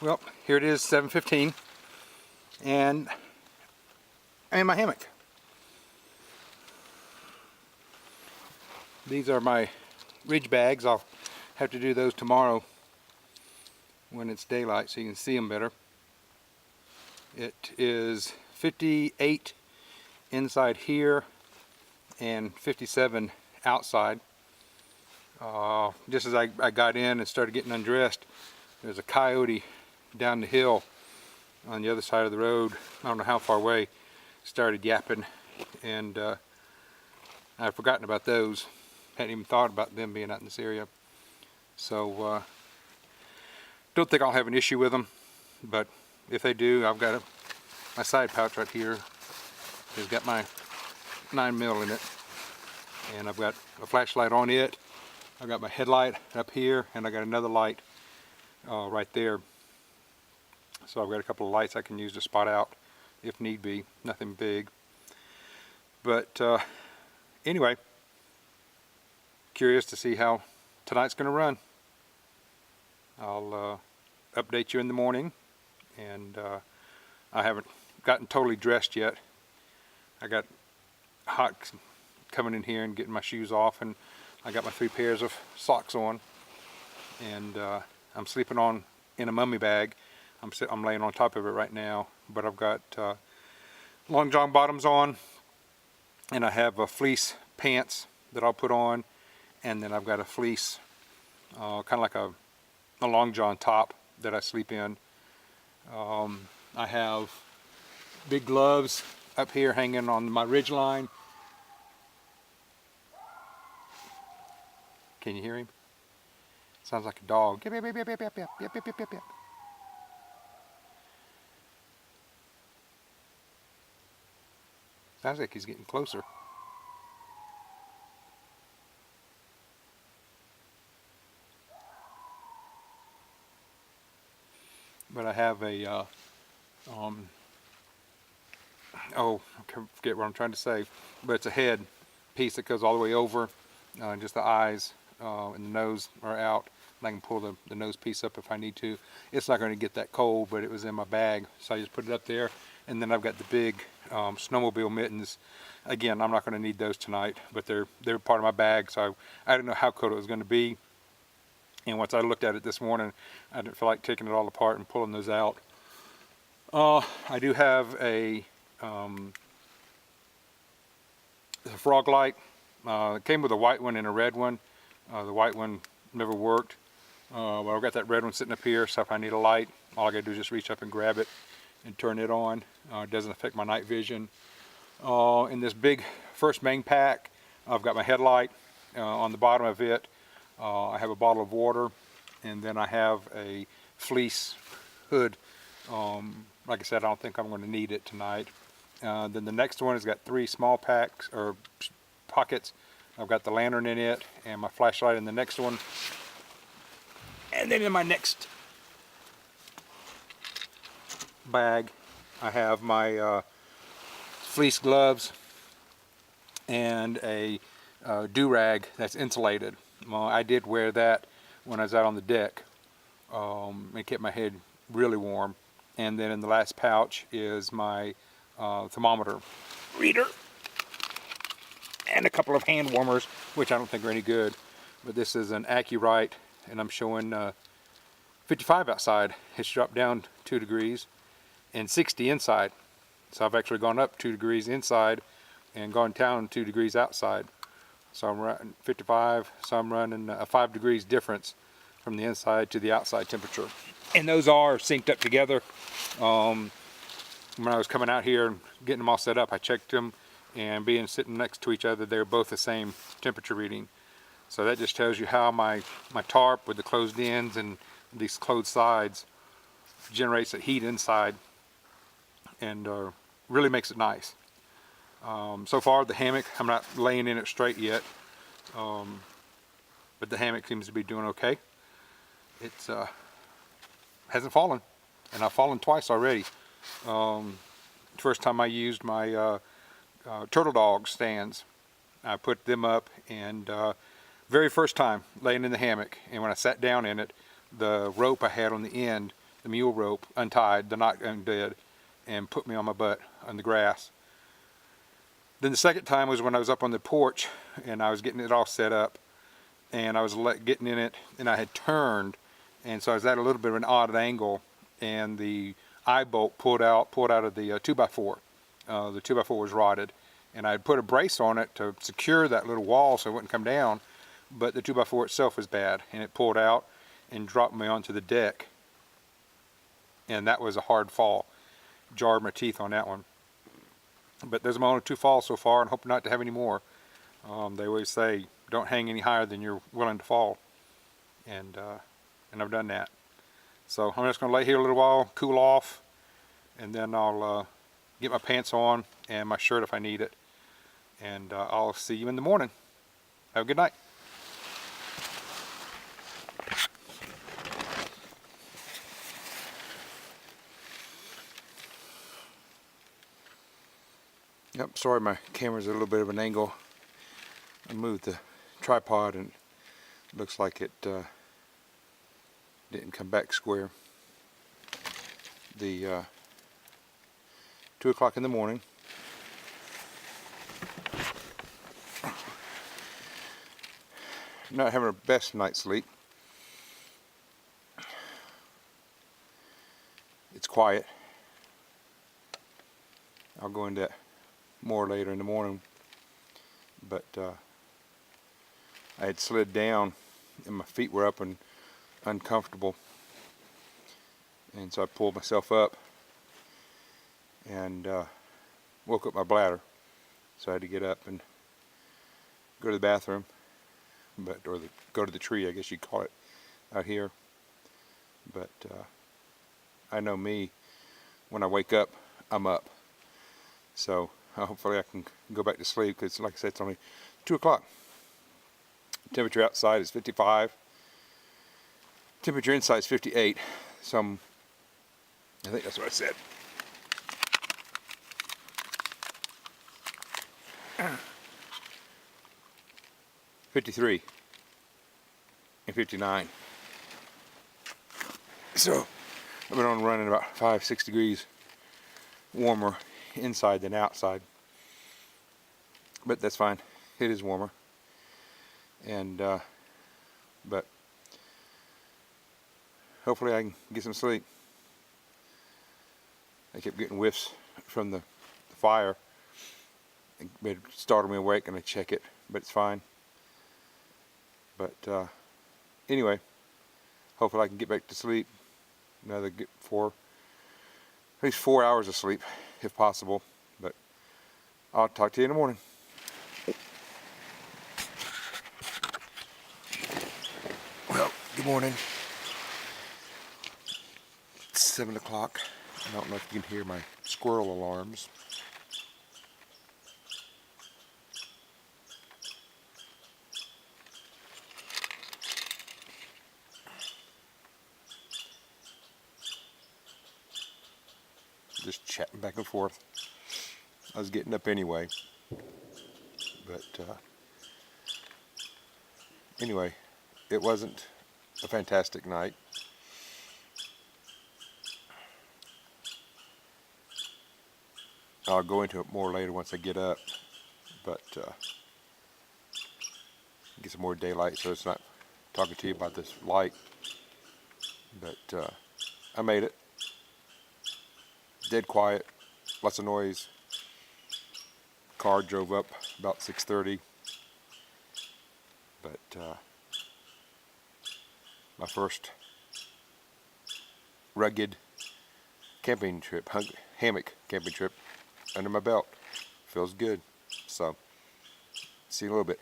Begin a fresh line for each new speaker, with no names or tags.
Well, here it is, 7:15, and I'm in my hammock. These are my ridge bags. I'll have to do those tomorrow when it's daylight so you can see them better. It is 58 inside here and 57 outside. Just as I got in and started getting undressed, there's a coyote down the hill on the other side of the road, I don't know how far away, started yapping, and I've forgotten about those. Hadn't even thought about them being out in this area. So don't think I'll have an issue with them, but if they do, I've got my side pouch right here. It's got my 9mm in it, and I've got a flashlight on it. I've got my headlight up here, and I got another light right there. So I've got a couple of lights I can use to spot out if need be. Nothing big. But anyway, curious to see how tonight's going to run. I'll update you in the morning, and I haven't gotten totally dressed yet. I got hot coming in here and getting my shoes off, and I got my 3 pairs of socks on, and I'm sleeping in a mummy bag. I'm laying on top of it right now, but I've got long john bottoms on, and I have fleece pants that I'll put on, and then I've got a fleece, kind of like a long john top that I sleep in. I have big gloves up here hanging on my ridge line. Can you hear him? Sounds like a dog. Yep, yep, yep, yep, yep, yep, yep, yep, yep, yep. Sounds like he's getting closer. But I have a, oh, I forget what I'm trying to say, but it's a head piece that goes all the way over, just the eyes and the nose are out. And I can pull the nose piece up if I need to. It's not going to get that cold, but it was in my bag, so I just put it up there. And then I've got the big snowmobile mittens. Again, I'm not going to need those tonight, but they're part of my bag, so I didn't know how cold it was going to be. And once I looked at it this morning, I didn't feel like taking it all apart and pulling those out. I do have a frog light. It came with a white one and a red one. The white one never worked. But I've got that red one sitting up here, so if I need a light, all I gotta do is just reach up and grab it and turn it on. It doesn't affect my night vision. In this big first main pack, I've got my headlight on the bottom of it. I have a bottle of water, and then I have a fleece hood. Like I said, I don't think I'm going to need it tonight. Then the next one has got 3 small packs or pockets. I've got the lantern in it and my flashlight in the next one. And then in my next bag, I have my fleece gloves and a do-rag that's insulated. Well, I did wear that when I was out on the deck. It kept my head really warm. And then in the last pouch is my thermometer reader and a couple of hand warmers, which I don't think are any good. But this is an AccuRite, and I'm showing 55 outside. It's dropped down 2 degrees, and 60 inside. So I've actually gone up 2 degrees inside and gone down 2 degrees outside. So I'm running 55, so I'm running a 5 degrees difference from the inside to the outside temperature. And those are synced up together. When I was coming out here and getting them all set up, I checked them, and being sitting next to each other, they're both the same temperature reading. So that just tells you how my tarp with the closed ends and these closed sides generates the heat inside, and really makes it nice. So far the hammock, I'm not laying in it straight yet, but the hammock seems to be doing okay. It's hasn't fallen, and I've fallen twice already. First time I used my turtle dog stands, I put them up, and very first time laying in the hammock, and when I sat down in it, the rope I had on the end the mule rope, untied, the knot undid, and put me on my butt on the grass. Then the second time was when I was up on the porch and I was getting it all set up, and I was getting in it, and I had turned, and so I was at a little bit of an odd angle, and the eye bolt pulled out of the 2x4. The 2x4 was rotted, and I had put a brace on it to secure that little wall so it wouldn't come down, but the 2x4 itself was bad, and it pulled out and dropped me onto the deck, and that was a hard fall. Jarred my teeth on that one. But those are my only 2 falls so far, and hope not to have any more. They always say, don't hang any higher than you're willing to fall, and I've done that. So I'm just going to lay here a little while, cool off, and then I'll get my pants on and my shirt if I need it, and I'll see you in the morning. Have a good night. Yep, sorry my camera's at a little bit of an angle. I moved the tripod and it looks like it didn't come back square. The 2 o'clock in the morning. Not having our best night's sleep. It's quiet. I'll go into that more later in the morning, but I had slid down and my feet were up and uncomfortable, and so I pulled myself up and woke up my bladder, so I had to get up and go to the bathroom, or go to the tree, I guess you'd call it out here. But I know me, when I wake up, I'm up, so hopefully I can go back to sleep, because like I said, it's only 2 o'clock. Temperature outside is 55. Temperature inside is 58. So I think that's what I said. $53 and 59. So I've been on running about 5-6 degrees warmer inside than outside, but that's fine. It is warmer, and but hopefully I can get some sleep. I kept getting whiffs from the fire. It startled me awake, and I check it, but it's fine. But anyway, hopefully I can get back to sleep. At least 4 hours of sleep, if possible. But I'll talk to you in the morning. Well, good morning. It's 7 o'clock. I don't know if you can hear my squirrel alarms. Just chatting back and forth. I was getting up anyway, but anyway, it wasn't a fantastic night. I'll go into it more later once I get up, but get some more daylight, so it's not talking to you about this light. But I made it. Dead quiet, lots of noise. Car drove up about 6:30, but my first rugged camping trip, hammock camping trip under my belt. Feels good. So, see you in a little bit.